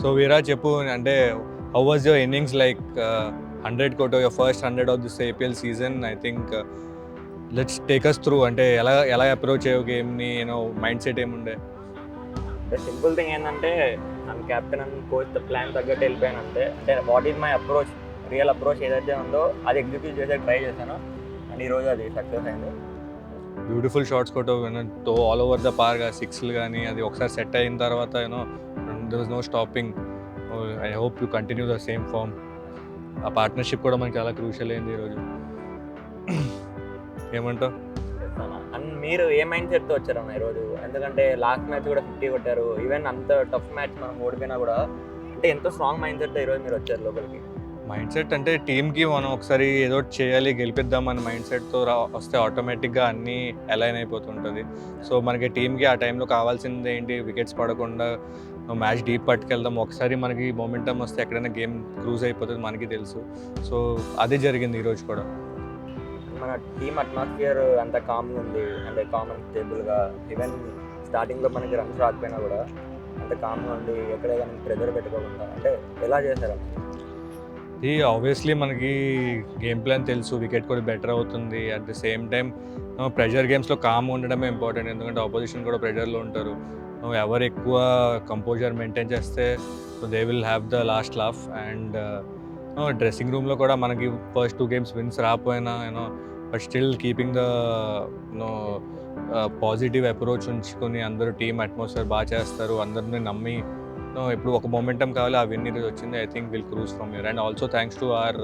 So Veera చెప్పు, అంటే how was your innings like 100 కొట్టో your first 100 of this IPL season. I think let's take us through, అంటే ఎలా approach అయ్యో గేమ్ని, మైండ్ సెట్ ఏముండే? సింపుల్ థింగ్ ఏంటంటే నన్ను కెప్టెన్ అండ్ కోచ్ ప్లాన్ తగ్గట్టు వెళ్ళిపోయాను అంతే. అంటే what is my approach, real approach ఏదైతే ఉందో అది ఎగ్జిక్యూట్ చేసే ట్రై చేశాను అండ్ ఈరోజు అది సక్సెస్ అయింది. బ్యూటిఫుల్ షాట్స్ కొట్టావు, తో ఆల్ ఓవర్ ద పార్క్, సిక్స్లు కానీ అది ఒకసారి సెట్ అయిన తర్వాత there was no stopping. I hope you continue the same form. ఆ పార్ట్నర్షిప్ కూడా మనకి చాలా క్రూషియల్ అయింది ఈరోజు. ఏమంటావు? అండ్ మీరు ఏ మైండ్ సెట్తో వచ్చారన్న ఈరోజు? ఎందుకంటే లాస్ట్ మ్యాచ్ కూడా 50 కొట్టారు, ఈవెన్ అంత టఫ్ మ్యాచ్ మనం ఓడిపోయినా కూడా అంటే ఎంతో స్ట్రాంగ్ మైండ్ సెట్తో ఈరోజు మీరు వచ్చారు లోపలికి. మైండ్ సెట్ అంటే టీమ్కి మనం ఒకసారి ఏదో చేయాలి, గెలిపిద్దాం అనే మైండ్ సెట్తో వస్తే ఆటోమేటిక్గా అన్నీ అలైన్ అయిపోతుంటుంది. సో మనకి టీమ్కి ఆ టైంలో కావాల్సింది ఏంటి, వికెట్స్ పడకుండా మ్యాచ్ డీప్ పట్టుకెళ్దాం. ఒకసారి మనకి మొమెంటం వస్తే ఎక్కడైనా గేమ్ క్రూజ్ అయిపోతుంది, మనకి తెలుసు. సో అదే జరిగింది ఈరోజు కూడా. మన టీమ్ అట్మాస్ఫియర్ అంత కామ్గా ఉంది, అంటే కామన్ స్టేబుల్గా. ఈవెన్ స్టార్టింగ్లో మనకి రన్స్ రాకపోయినా కూడా అంత కామ్గా ఉండి ఎక్కడే కానీ ప్రెజర్ పెట్టుకోకుండా అంటే ఎలా చేశారు? ఇది ఆబ్వియస్లీ మనకి గేమ్ ప్లాన్ తెలుసు, వికెట్ కూడా బెటర్ అవుతుంది. At the same time pressure గేమ్స్లో కామ్ ఉండడమే ఇంపార్టెంట్, ఎందుకంటే ఆపోజిషన్ కూడా ప్రెషర్లో ఉంటారు. ఎవరు ఎక్కువ కంపోజర్ మెయింటైన్ చేస్తే so they will have the last laugh. And dressing రూమ్లో కూడా మనకి ఫస్ట్ 2 games విన్స్ రాకపోయినా but still keeping the positive approach ఉంచుకొని అందరూ టీమ్ అట్మాస్ఫియర్ బాగా చేస్తారు, అందరిని నమ్మి ఇప్పుడు ఒక మొమెంటం కావాలి, ఆ విన్ ఈరోజు వచ్చింది. I think will cruise from here. And also thanks to our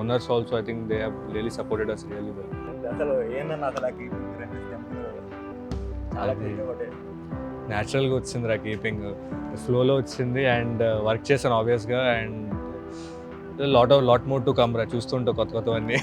owners also. I think they have really supported us really well. అసలు ఏందన్నా అసలు చాలా న్యాచురల్గా వచ్చింది రా కీపింగ్, ఫ్లోలో వచ్చింది. అండ్ వర్క్ చేశాను ఆబ్వియస్గా. And lot more to come రా, చూస్తుంటావు కొత్తవన్నీ.